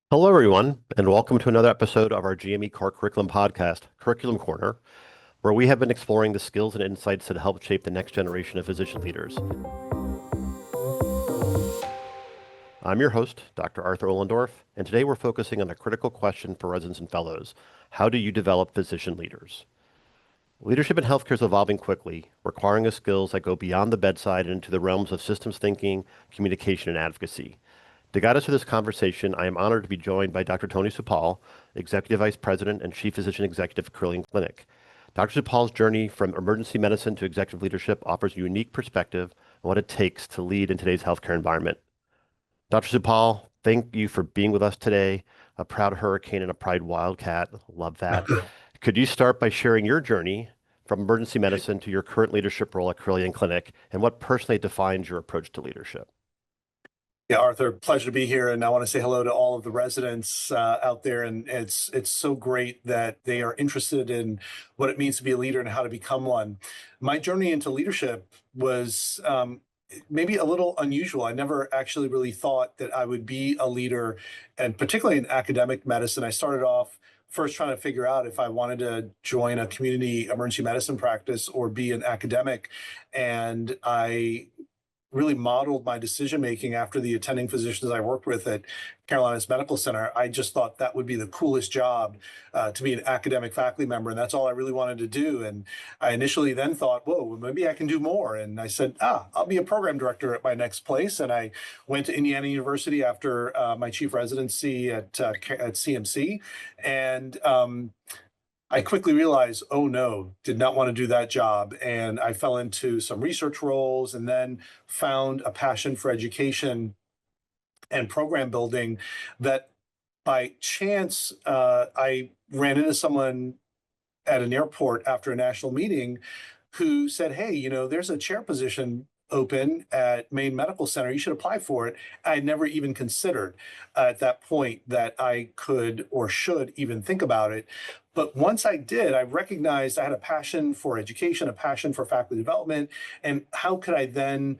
Hello, everyone, and welcome to another episode of our GME Core Curriculum podcast, Curriculum Corner, where we have been exploring the skills and insights that help shape the next generation of physician leaders. I'm your host, Dr. Arthur Ohlendorf, and today we're focusing on a critical question for residents and fellows. How do you develop physician leaders? Leadership in healthcare is evolving quickly, requiring us skills that go beyond the bedside and into the realms of systems thinking, communication, and advocacy. To guide us through this conversation, I am honored to be joined by Dr. Tony Supal, Executive Vice President and Chief Physician Executive at Carilion Clinic. Dr. Supal's journey from emergency medicine to executive leadership offers a unique perspective on what it takes to lead in today's healthcare environment. Dr. Supal, thank you for being with us today. A proud hurricane and a pride wildcat. Love that. Could you start by sharing your journey from emergency medicine to your current leadership role at Carilion Clinic and what personally defines your approach to leadership? Yeah, Arthur, pleasure to be here, and I want to say hello to all of the residents out there. And it's so great that they are interested in what it means to be a leader and how to become one. My journey into leadership was maybe a little unusual. I never actually really thought that I would be a leader, and particularly in academic medicine. I started off first trying to figure out if I wanted to join a community emergency medicine practice or be an academic, and I really modeled my decision making after the attending physicians I worked with at Carolinas Medical Center. I just thought that would be the coolest job, to be an academic faculty member, and that's all I really wanted to do. And I initially then thought, whoa, well, maybe I can do more. And I said, I'll be a program director at my next place. And I went to Indiana University after my chief residency at CMC, and I quickly realized, oh no, did not want to do that job. And I fell into some research roles and then found a passion for education and program building that by chance, I ran into someone at an airport after a national meeting who said, hey, there's a chair position open at Maine Medical Center. You should apply for it. I never even considered at that point that I could or should even think about it. But once I did, I recognized I had a passion for education, a passion for faculty development, and how could I then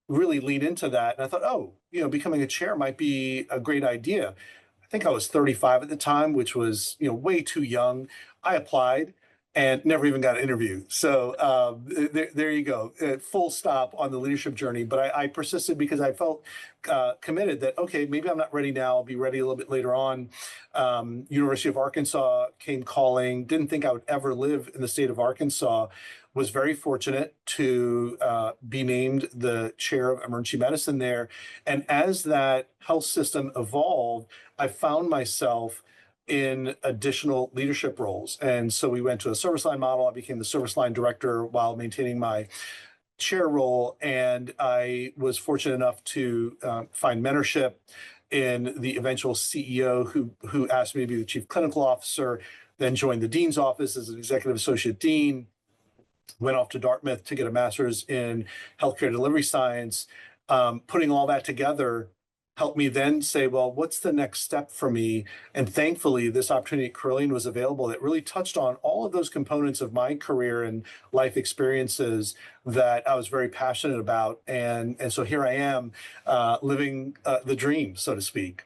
really lean into that? And I thought, oh, becoming a chair might be a great idea. I think I was 35 at the time, which was, way too young. I applied and never even got an interview. So there you go. Full stop on the leadership journey. But I persisted because I felt committed that, okay, maybe I'm not ready now. I'll be ready a little bit later on. University of Arkansas came calling. Didn't think I would ever live in the state of Arkansas. Was very fortunate to be named the chair of emergency medicine there. And as that health system evolved, I found myself in additional leadership roles. And so we went to a service line model. I became the service line director while maintaining my chair role. And I was fortunate enough to find mentorship in the eventual CEO who asked me to be the chief clinical officer, then joined the dean's office as an executive associate dean, went off to Dartmouth to get a master's in healthcare delivery science. Putting all that together helped me then say, well, what's the next step for me? And thankfully, this opportunity at Carilion was available that really touched on all of those components of my career and life experiences that I was very passionate about. And so here I am, living the dream, so to speak.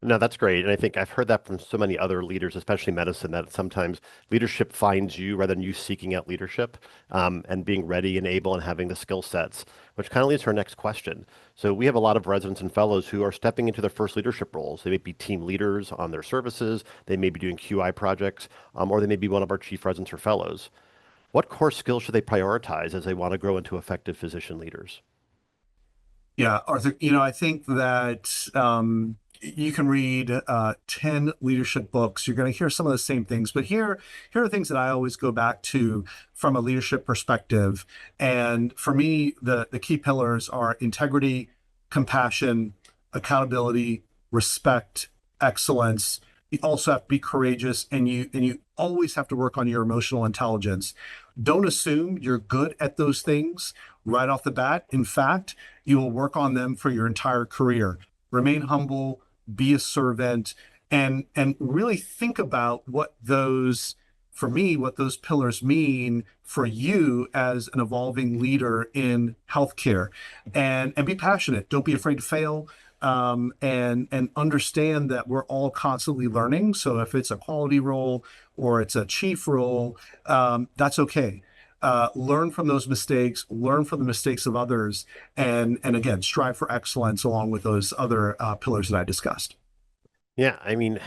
No, that's great. And I think I've heard that from so many other leaders, especially medicine, that sometimes leadership finds you rather than you seeking out leadership, and being ready and able and having the skill sets, which kind of leads to our next question. So we have a lot of residents and fellows who are stepping into their first leadership roles. They may be team leaders on their services, they may be doing QI projects, or they may be one of our chief residents or fellows. What core skills should they prioritize as they want to grow into effective physician leaders? Yeah, Arthur, I think that you can read 10 leadership books. You're going to hear some of the same things, but here are things that I always go back to from a leadership perspective. And for me, the key pillars are integrity, compassion, accountability, respect, excellence. You also have to be courageous, and you always have to work on your emotional intelligence. Don't assume you're good at those things right off the bat. In fact, you will work on them for your entire career. Remain humble, be a servant, and really think about what those, for me, what those pillars mean for you as an evolving leader in healthcare. And be passionate. Don't be afraid to fail. and understand that we're all constantly learning. So if it's a quality role or it's a chief role, that's okay. Learn from those mistakes, learn from the mistakes of others, and again, strive for excellence along with those other pillars that I discussed. Yeah, I mean,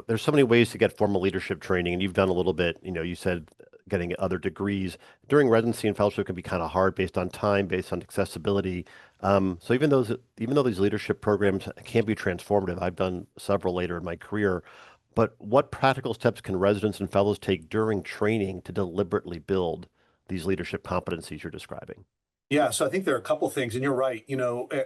there's so many ways to get formal leadership training, and you've done a little bit. You said getting other degrees during residency and fellowship can be kind of hard based on time, based on accessibility. So even though these leadership programs can be transformative, I've done several later in my career. But what practical steps can residents and fellows take during training to deliberately build these leadership competencies you're describing? Yeah, so I think there are a couple things, and you're right.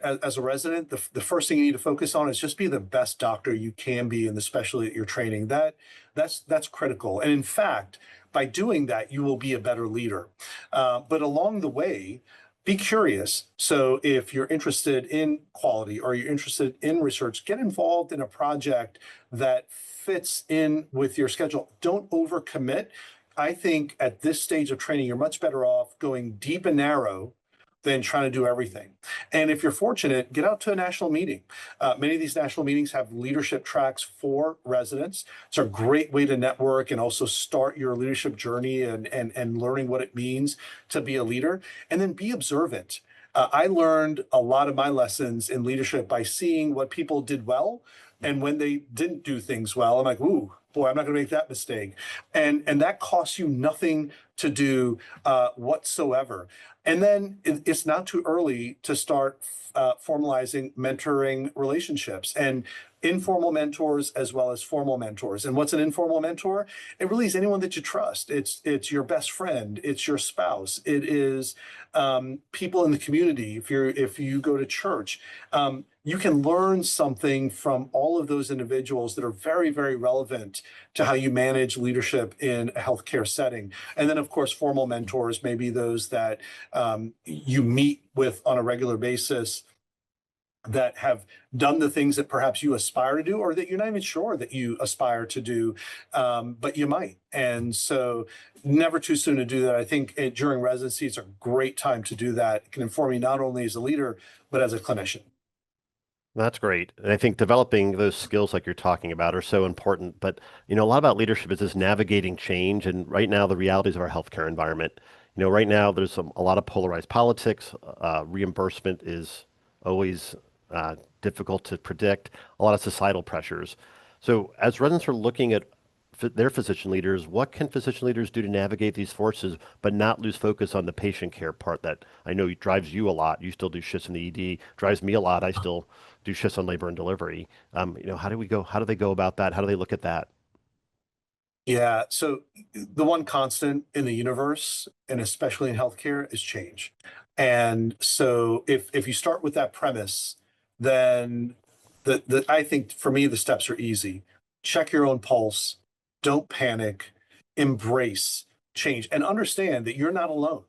As a resident, the first thing you need to focus on is just be the best doctor you can be in the specialty that you're training. That's critical. And in fact, by doing that, you will be a better leader. But along the way, be curious. So if you're interested in quality or you're interested in research, get involved in a project that fits in with your schedule. Don't overcommit. I think at this stage of training, you're much better off going deep and narrow than trying to do everything. And if you're fortunate, get out to a national meeting. Many of these national meetings have leadership tracks for residents. It's a great way to network and also start your leadership journey and learning what it means to be a leader. And then be observant. I learned a lot of my lessons in leadership by seeing what people did well. And when they didn't do things well, I'm like, ooh, boy, I'm not going to make that mistake. And that costs you nothing to do whatsoever. And then it's not too early to start formalizing mentoring relationships and informal mentors as well as formal mentors. And what's an informal mentor? It really is anyone that you trust. It's your best friend. It's your spouse. It is people in the community. If you go to church, you can learn something from all of those individuals that are very, very relevant to how you manage leadership in a healthcare setting. And then, of course, formal mentors, maybe those that you meet with on a regular basis that have done the things that perhaps you aspire to do or that you're not even sure that you aspire to do, but you might. And so never too soon to do that. I think during residency, it's a great time to do that. It can inform you not only as a leader, but as a clinician. That's great. And I think developing those skills like you're talking about are so important. But, a lot about leadership is just navigating change. And right now, the realities of our healthcare environment. Right now, there's a lot of polarized politics. Reimbursement is always difficult to predict, a lot of societal pressures. So, as residents are looking at their physician leaders, what can physician leaders do to navigate these forces, but not lose focus on the patient care part that I know drives you a lot? You still do shifts in the ED, drives me a lot. I still do shifts on labor and delivery. How do they go about that? How do they look at that? Yeah. So the one constant in the universe, and especially in healthcare, is change. And so if you start with that premise, then I think for me the steps are easy. Check your own pulse. Don't panic. Embrace change and understand that you're not alone.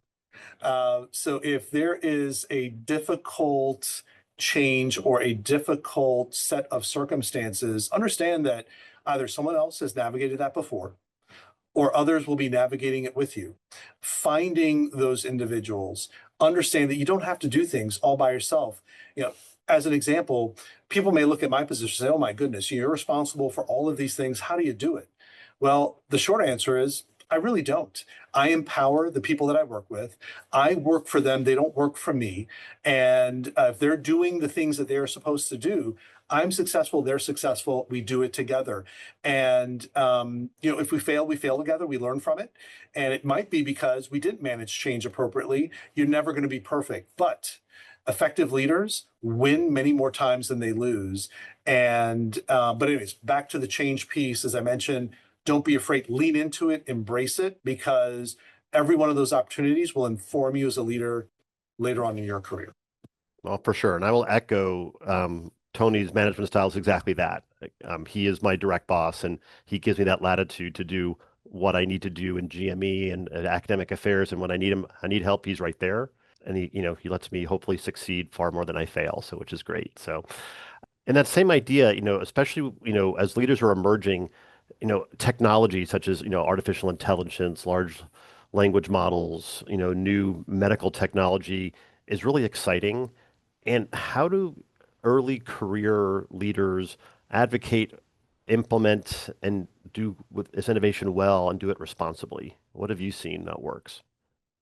So if there is a difficult change or a difficult set of circumstances, understand that either someone else has navigated that before or others will be navigating it with you. Finding those individuals, understand that you don't have to do things all by yourself. You know, as an example, people may look at my position and say, oh my goodness, you're responsible for all of these things. How do you do it? Well, the short answer is I really don't. I empower the people that I work with. I work for them. They don't work for me. And if they're doing the things that they are supposed to do, I'm successful. They're successful. We do it together. And if we fail together. We learn from it. And it might be because we didn't manage change appropriately. You're never going to be perfect, but effective leaders win many more times than they lose. And but anyways, back to the change piece, as I mentioned, don't be afraid, lean into it, embrace it, because every one of those opportunities will inform you as a leader later on in your career. Well, for sure. And I will echo Tony's management style is exactly that. He is my direct boss, and he gives me that latitude to do what I need to do in GME and academic affairs. And when I need help, he's right there. And he lets me hopefully succeed far more than I fail. So, which is great. So, and that same idea, especially, as leaders are emerging, technology such as, artificial intelligence, large language models, new medical technology is really exciting. And how do early career leaders advocate, implement, and do with this innovation well and do it responsibly? What have you seen that works?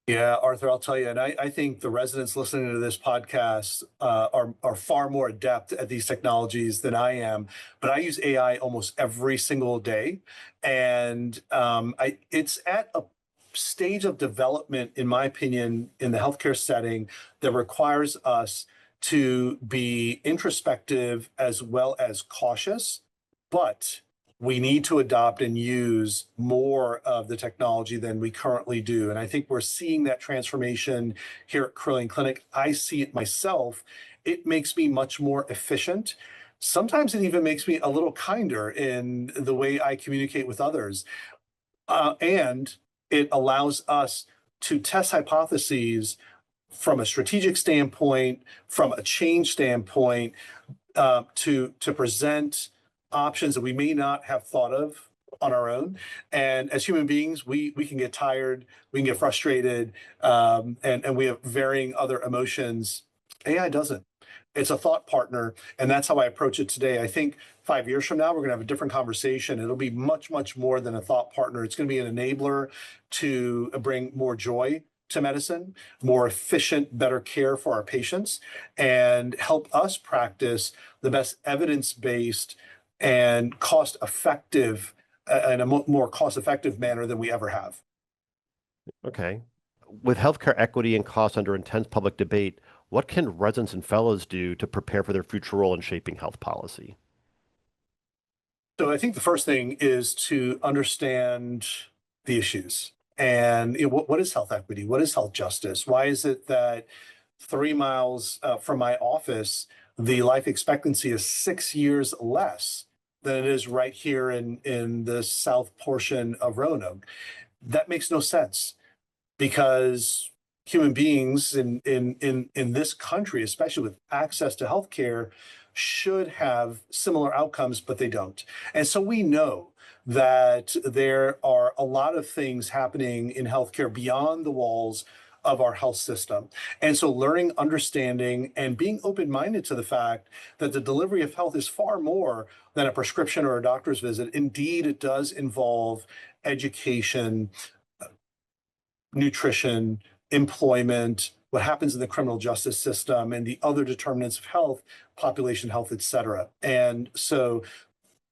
Yeah, Arthur, I'll tell you, and I think the residents listening to this podcast are far more adept at these technologies than I am. But I use AI almost every single day, and it's at a stage of development, in my opinion, in the healthcare setting that requires us to be introspective as well as cautious, but we need to adopt and use more of the technology than we currently do. And I think we're seeing that transformation here at Curling Clinic. I see it myself. It makes me much more efficient. Sometimes it even makes me a little kinder in the way I communicate with others. And it allows us to test hypotheses from a strategic standpoint, from a change standpoint, to present options that we may not have thought of on our own. And as human beings, we can get tired, we can get frustrated, and we have varying other emotions. AI doesn't. It's a thought partner, and that's how I approach it today. I think 5 years from now, we're going to have a different conversation. It'll be much, much more than a thought partner. It's going to be an enabler to bring more joy to medicine, more efficient, better care for our patients, and help us practice the best evidence-based and cost-effective, in a more cost-effective manner than we ever have. Okay. With healthcare equity and costs under intense public debate, what can residents and fellows do to prepare for their future role in shaping health policy? So I think the first thing is to understand the issues. And what is health equity? What is health justice? Why is it that 3 miles from my office, the life expectancy is 6 years less than it is right here in the south portion of Roanoke? That makes no sense because human beings in this country, especially with access to healthcare, should have similar outcomes, but they don't. And so we know that there are a lot of things happening in healthcare beyond the walls of our health system. And so learning, understanding, and being open-minded to the fact that the delivery of health is far more than a prescription or a doctor's visit. Indeed, it does involve education, nutrition, employment, what happens in the criminal justice system, and the other determinants of health, population health, et cetera. And so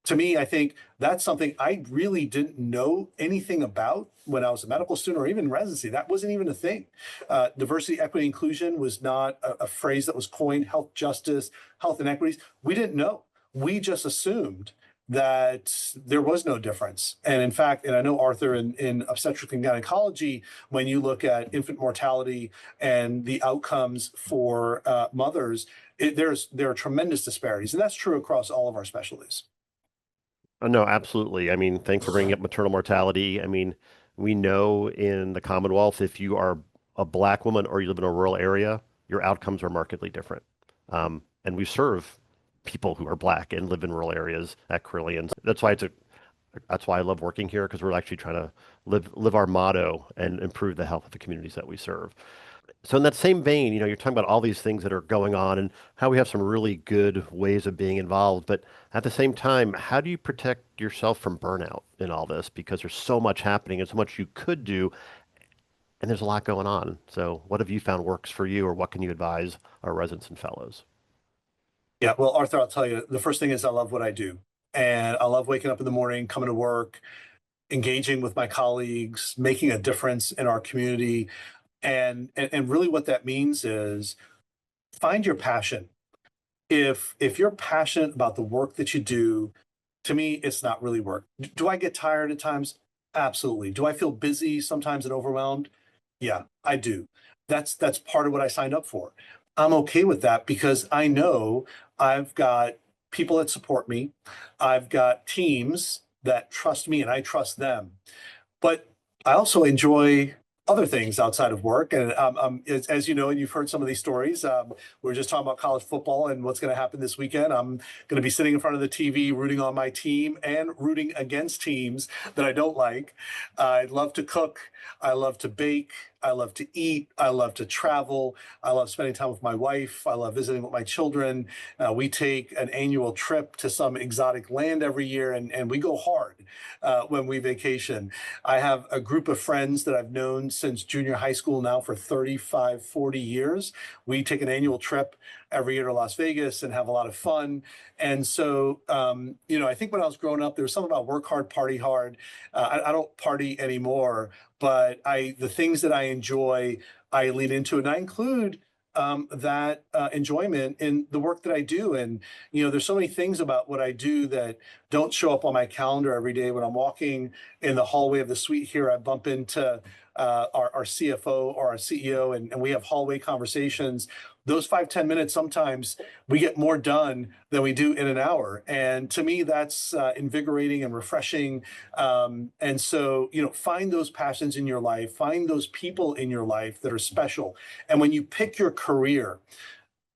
to me, I think that's something I really didn't know anything about when I was a medical student or even residency. That wasn't even a thing. Diversity, equity, inclusion was not a phrase that was coined. Health justice, health inequities. We didn't know. We just assumed that there was no difference. And in fact, and I know Arthur in obstetrics and gynecology, when you look at infant mortality and the outcomes for mothers, there are tremendous disparities, and that's true across all of our specialties. No, absolutely. I mean, thanks for bringing up maternal mortality. I mean, we know in the Commonwealth, if you are a black woman or you live in a rural area, your outcomes are markedly different. And we serve people who are black and live in rural areas at Carillion. That's why I love working here because we're actually trying to live our motto and improve the health of the communities that we serve. So in that same vein, you're talking about all these things that are going on and how we have some really good ways of being involved. But at the same time, how do you protect yourself from burnout in all this? Because there's so much happening and so much you could do, and there's a lot going on. So what have you found works for you, or what can you advise our residents and fellows? Yeah, well, Arthur, I'll tell you, the first thing is I love what I do. And I love waking up in the morning, coming to work, engaging with my colleagues, making a difference in our community. And really what that means is find your passion. If you're passionate about the work that you do, to me, it's not really work. Do I get tired at times? Absolutely. Do I feel busy sometimes and overwhelmed? Yeah, I do. That's part of what I signed up for. I'm okay with that because I know I've got people that support me. I've got teams that trust me and I trust them. But I also enjoy other things outside of work. And as you know, and you've heard some of these stories, we are just talking about college football and what's going to happen this weekend. I'm going to be sitting in front of the TV, rooting on my team and rooting against teams that I don't like. I love to cook. I love to bake. I love to eat. I love to travel. I love spending time with my wife. I love visiting with my children. We take an annual trip to some exotic land every year, and we go hard when we vacation. I have a group of friends that I've known since junior high school now for 35, 40 years. We take an annual trip every year to Las Vegas and have a lot of fun. And so, I think when I was growing up, there was something about work hard, party hard. I don't party anymore, but the things that I enjoy, I lean into, and I include that enjoyment in the work that I do. And there's so many things about what I do that don't show up on my calendar every day. When I'm walking in the hallway of the suite here, I bump into our CFO or our CEO, and we have hallway conversations. Those 5, 10 minutes, sometimes we get more done than we do in an hour. And to me, that's invigorating and refreshing. And so, find those passions in your life, find those people in your life that are special. And when you pick your career,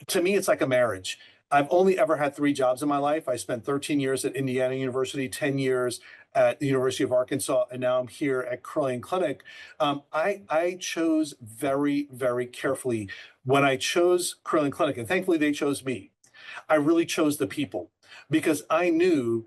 to me, it's like a marriage. I've only ever had 3 jobs in my life. I spent 13 years at Indiana University, 10 years at the University of Arkansas, and now I'm here at Curling Clinic. I chose very, very carefully when I chose Curling Clinic, and thankfully they chose me. I really chose the people because I knew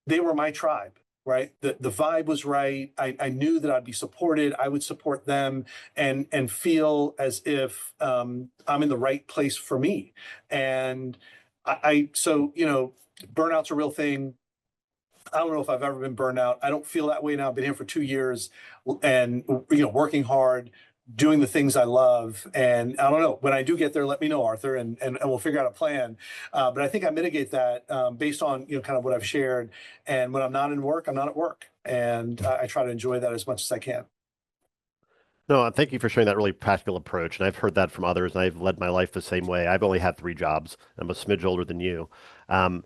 they were my tribe, right? The vibe was right. I knew that I'd be supported. I would support them and feel as if I'm in the right place for me. And burnout's a real thing. I don't know if I've ever been burned out. I don't feel that way now. I've been here for 2 years and, working hard, doing the things I love. And I don't know, when I do get there, let me know, Arthur, and we'll figure out a plan. But I think I mitigate that based on, kind of what I've shared. And when I'm not in work, I'm not at work. And I try to enjoy that as much as I can. No, thank you for sharing that really practical approach. And I've heard that from others, and I've led my life the same way. I've only had 3 jobs. I'm a smidge older than you,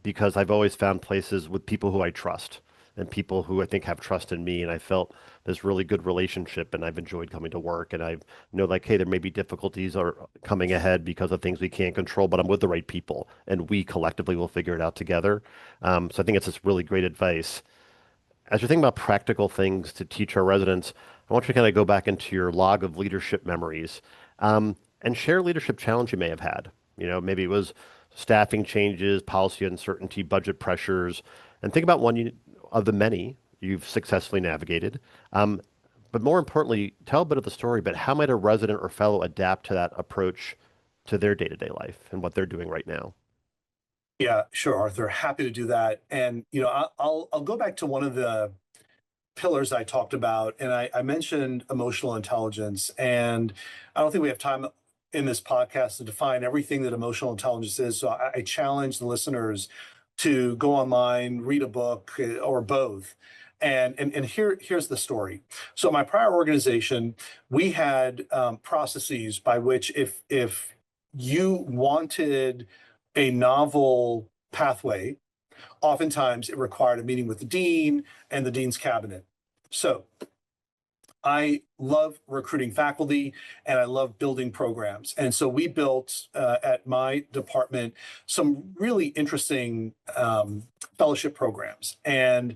because I've always found places with people who I trust and people who I think have trust in me. And I felt this really good relationship, and I've enjoyed coming to work. And I know, like, hey, there may be difficulties are coming ahead because of things we can't control, but I'm with the right people, and we collectively will figure it out together. So I think it's just really great advice. As you're thinking about practical things to teach our residents, I want you to kind of go back into your log of leadership memories, and share a leadership challenge you may have had. Maybe it was staffing changes, policy uncertainty, budget pressures, and think about of the many you've successfully navigated. But more importantly, tell a bit of the story, but how might a resident or fellow adapt to that approach to their day-to-day life and what they're doing right now? Yeah, sure, Arthur. Happy to do that. And I'll go back to one of the pillars I talked about, and I mentioned emotional intelligence. And I don't think we have time in this podcast to define everything that emotional intelligence is. So I challenge the listeners to go online, read a book, or both. And here's the story. So my prior organization, we had processes by which if you wanted a novel pathway, oftentimes it required a meeting with the dean and the dean's cabinet. So I love recruiting faculty and I love building programs. And so we built at my department some really interesting fellowship programs. And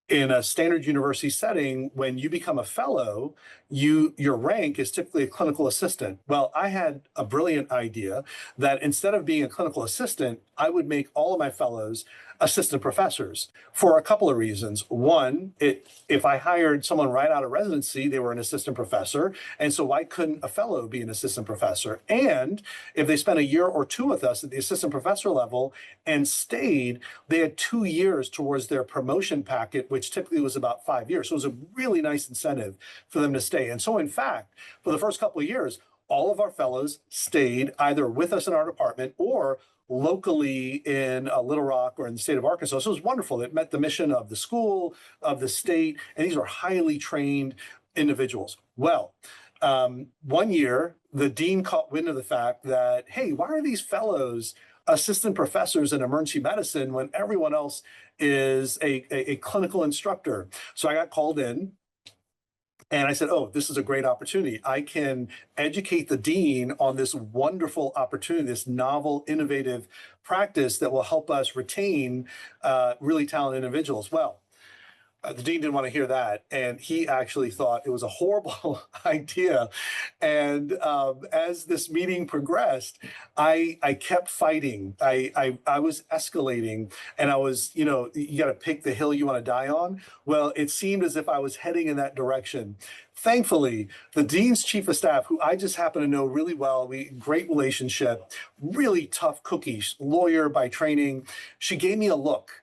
in a standard university setting, when you become a fellow, your rank is typically a clinical assistant. Well, I had a brilliant idea that instead of being a clinical assistant, I would make all of my fellows assistant professors for a couple of reasons. One, if I hired someone right out of residency, they were an assistant professor. And so why couldn't a fellow be an assistant professor? And if they spent a year or two with us at the assistant professor level and stayed, they had 2 years towards their promotion packet, which typically was about 5 years. So it was a really nice incentive for them to stay. And so in fact, for the first couple of years, all of our fellows stayed either with us in our department or locally in Little Rock or in the state of Arkansas. So it was wonderful. It met the mission of the school, of the state, and these were highly trained individuals. Well, one year, the dean caught wind of the fact that, hey, why are these fellows assistant professors in emergency medicine when everyone else is a clinical instructor? So I got called in. And I said, oh, this is a great opportunity. I can educate the dean on this wonderful opportunity, this novel, innovative practice that will help us retain really talented individuals. Well, The dean didn't want to hear that, and he actually thought it was a horrible idea. And as this meeting progressed, I kept fighting. I was escalating, and I was, you got to pick the hill you want to die on. Well, it seemed as if I was heading in that direction. Thankfully, the dean's chief of staff, who I just happen to know really well, we great relationship, really tough cookie, lawyer by training. She gave me a look,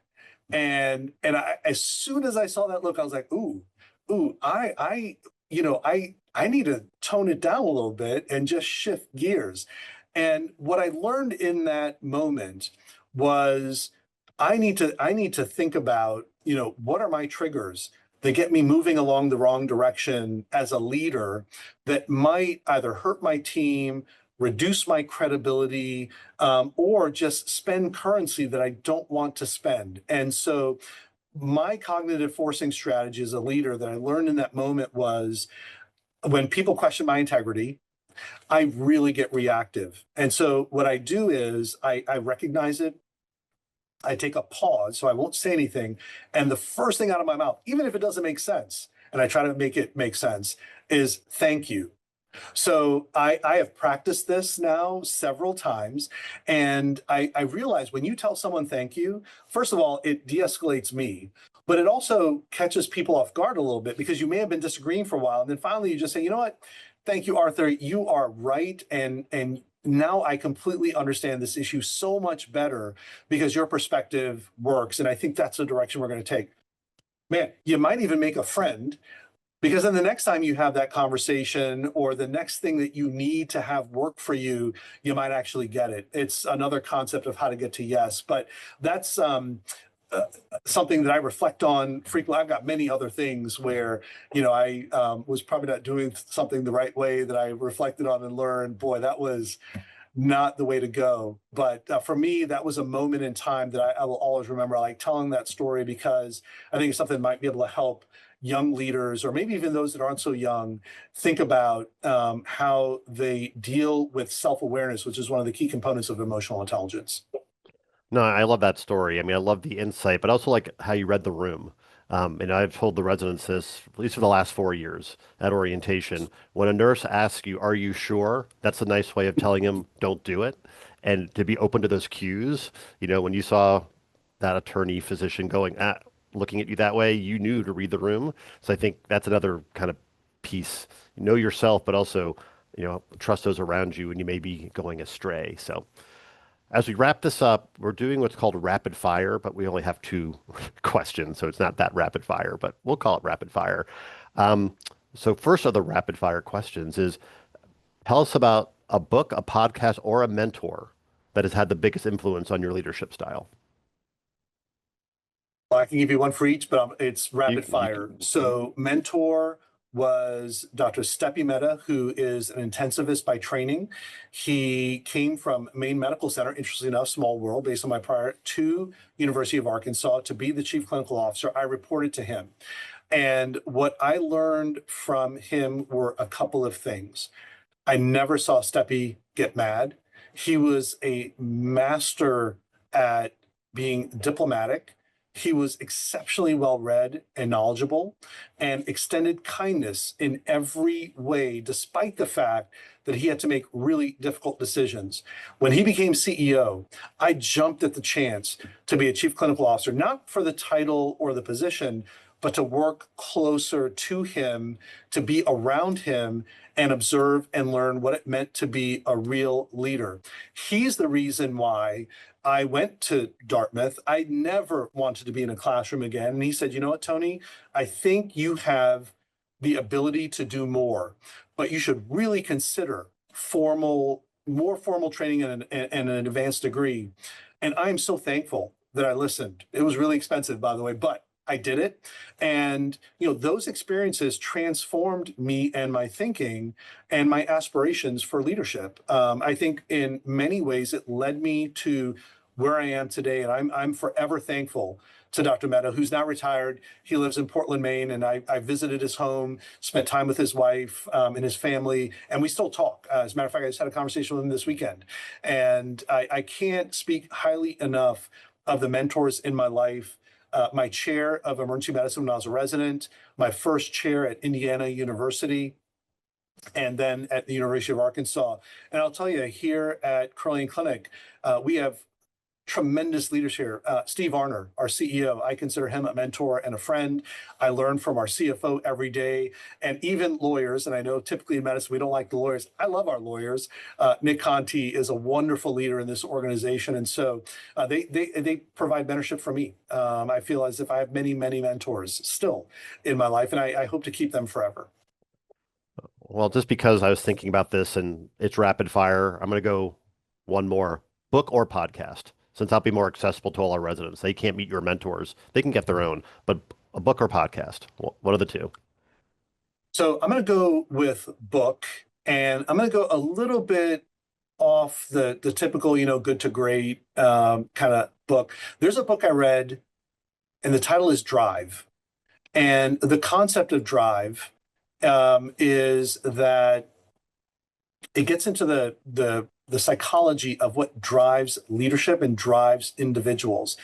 and as soon as I saw that look, I was like, ooh, I need to tone it down a little bit and just shift gears. And what I learned in that moment was I need to think about, what are my triggers that get me moving along the wrong direction as a leader that might either hurt my team, reduce my credibility, or just spend currency that I don't want to spend. And so my cognitive forcing strategy as a leader that I learned in that moment was when people question my integrity, I really get reactive. And so what I do is I recognize it. I take a pause, so I won't say anything. And the first thing out of my mouth, even if it doesn't make sense, and I try to make it make sense, is thank you. So I have practiced this now several times, and I realize when you tell someone thank you, first of all, it de-escalates me, but it also catches people off guard a little bit because you may have been disagreeing for a while, and then finally you just say, you know what, thank you, Arthur, you are right, and now I completely understand this issue so much better because your perspective works, and I think that's the direction we're going to take. Man, you might even make a friend because then the next time you have that conversation or the next thing that you need to have work for you, you might actually get it. It's another concept of how to get to yes, but that's uh, something that I reflect on frequently. I've got many other things where, I was probably not doing something the right way that I reflected on and learned. Boy, that was not the way to go. But for me, that was a moment in time that I will always remember. I like telling that story because I think it's something that might be able to help young leaders, or maybe even those that aren't so young, think about how they deal with self-awareness, which is one of the key components of emotional intelligence. No, I love that story. I mean, I love the insight, but also like how you read the room. And I've told the residents this, at least for the last 4 years at orientation. When a nurse asks you, "Are you sure?" That's a nice way of telling them, "Don't do it." And to be open to those cues, when you saw that attorney physician looking at you that way, you knew to read the room. So I think that's another kind of piece. Know yourself, but also, trust those around you, and you may be going astray. So. As we wrap this up, we're doing what's called rapid fire, but we only have two questions, so it's not that rapid fire, but we'll call it rapid fire. Um, so first of the rapid fire questions is tell us about a book, a podcast, or a mentor that has had the biggest influence on your leadership style. I can give you one for each, but it's You, rapid you, fire. So, mentor was Dr. Stepi Mehta, who is an intensivist by training. He came from Maine Medical Center, interestingly enough, small world, based on my prior, to University of Arkansas to be the chief clinical officer. I reported to him. And what I learned from him were a couple of things. I never saw Steppy get mad. He was a master at being diplomatic. He was exceptionally well read and knowledgeable and extended kindness in every way, despite the fact that he had to make really difficult decisions. When he became CEO, I jumped at the chance to be a chief clinical officer, not for the title or the position, but to work closer to him, to be around him and observe and learn what it meant to be a real leader. He's the reason why I went to Dartmouth. I never wanted to be in a classroom again. And he said, you know what, Tony, I think you have the ability to do more, but you should really consider more formal training and an advanced degree. And I'm so thankful that I listened. It was really expensive, by the way, but I did it. And, those experiences transformed me and my thinking and my aspirations for leadership. I think in many ways it led me to where I am today. And I'm forever thankful to Dr. Mehta, who's now retired. He lives in Portland, Maine, and I visited his home, spent time with his wife and his family, and we still talk. As a matter of fact, I just had a conversation with him this weekend. And I can't speak highly enough of the mentors in my life. my chair of emergency medicine when I was a resident, my first chair at Indiana University, and then at the University of Arkansas. And I'll tell you, here at Carilion Clinic, we have tremendous leaders here. Steve Arner, our CEO, I consider him a mentor and a friend. I learn from our CFO every day, and even lawyers. And I know typically in medicine, we don't like the lawyers. I love our lawyers. Nick Conti is a wonderful leader in this organization. And so they provide mentorship for me. I feel as if I have many, many mentors still in my life, and I hope to keep them forever. Well, just because I was thinking about this and it's rapid fire, I'm going to go one more: book or podcast, since that'll be more accessible to all our residents. They can't meet your mentors. They can get their own, but a book or podcast, one of the two. So I'm going to go with book, and I'm going to go a little bit off the typical, good to great kind of book. There's a book I read, and the title is Drive. And the concept of drive is that it gets into the psychology of what drives leadership and drives individuals.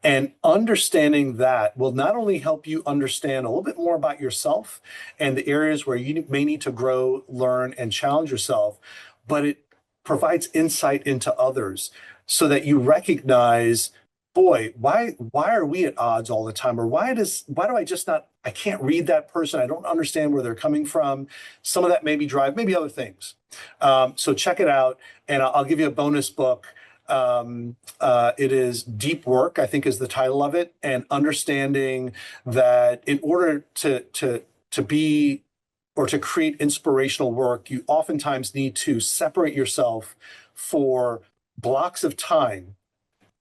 And understanding that will not only help you understand a little bit more about yourself and the areas where you may need to grow, learn, and challenge yourself, but it provides insight into others so that you recognize, boy, why are we at odds all the time? Or why do I just not, I can't read that person. I don't understand where they're coming from. Some of that may be drive, maybe other things. So check it out, and I'll give you a bonus book. It is Deep Work, I think is the title of it, and understanding that in order to be or to create inspirational work, you oftentimes need to separate yourself for blocks of time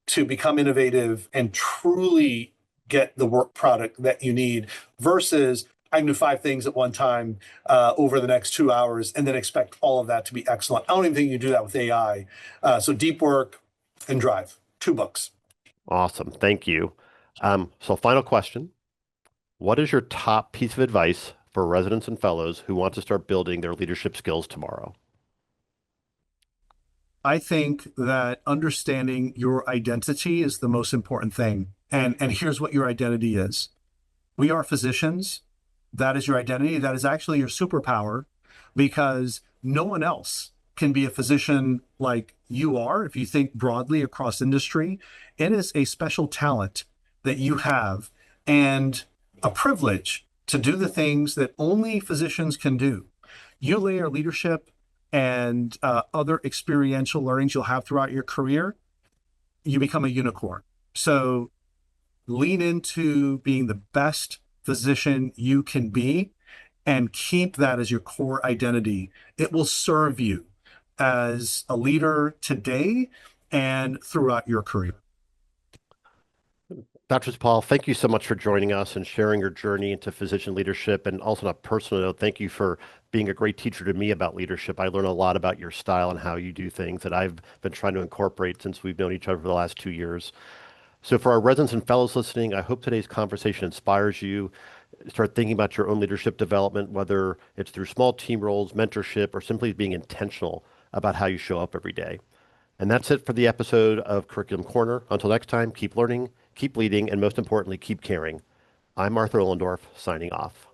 to become innovative and truly get the work product that you need versus I can do five things at one time over the next 2 hours and then expect all of that to be excellent. I don't even think you do that with AI. So Deep Work and Drive, two books. Awesome. Thank you. So final question. What is your top piece of advice for residents and fellows who want to start building their leadership skills tomorrow? I think that understanding your identity is the most important thing. And here's what your identity is. We are physicians. That is your identity. That is actually your superpower because no one else can be a physician like you are. If you think broadly across industry, it is a special talent that you have and a privilege to do the things that only physicians can do. You layer leadership and other experiential learnings you'll have throughout your career, you become a unicorn. So lean into being the best physician you can be and keep that as your core identity. It will serve you as a leader today and throughout your career. Dr. Paul, thank you so much for joining us and sharing your journey into physician leadership. And also on a personal note, thank you for being a great teacher to me about leadership. I learned a lot about your style and how you do things that I've been trying to incorporate since we've known each other for the last 2 years. So for our residents and fellows listening, I hope today's conversation inspires you. Start thinking about your own leadership development, whether it's through small team roles, mentorship, or simply being intentional about how you show up every day. And that's it for the episode of Curriculum Corner. Until next time, keep learning, keep leading, and most importantly, keep caring. I'm Arthur Ollendorf, signing off.